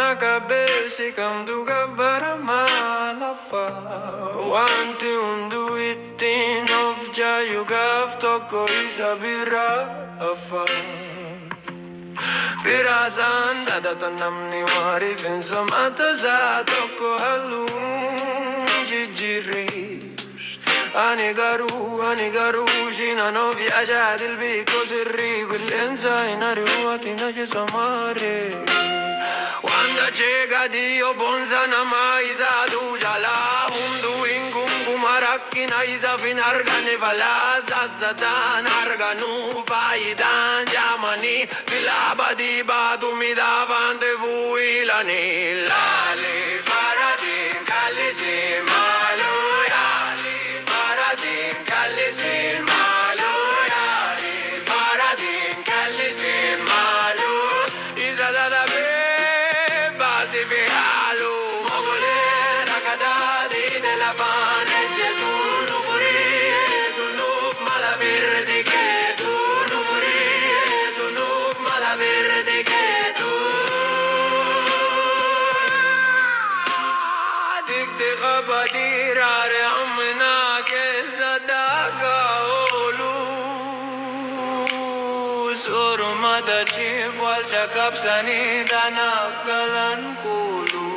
na cabeça quando gabara malafa. Wanti undu itin of jayu gav toko isabira afa. Firazan dadatanam ni wari finsa mataza toko halun jijjiris. Anigaru, jina no viaggia del bico sirri, quell'enza in ariuatina che samare. Quando c'è Dio bonza na maisa du jala, hundu ingungu marakkina isa finargane vala, zazzatan arganu faidan jamani, vilaba di batu mi davante vui lani, lale paradim kalisi malo. Urmada cifwal cakap sani dan afgalan kulu.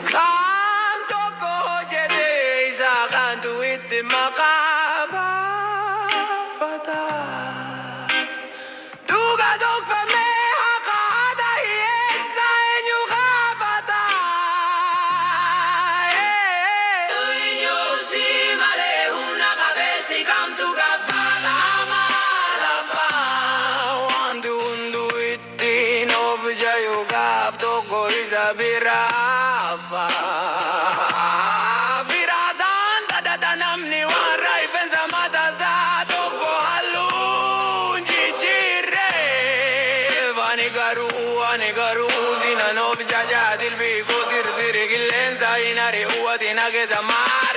Kanto ko jede isa kanto iti makaba fata. Duga dog fa me hakada hiesa enyu kapata. Inyo si malehum na kabesi kam tu kapata. Birafa Firazan dadatanam ni warai fenza mataza toko halun jijire Anigaru zina no jaja dilbi ko sir sir gillenza inare uwa dinage zaman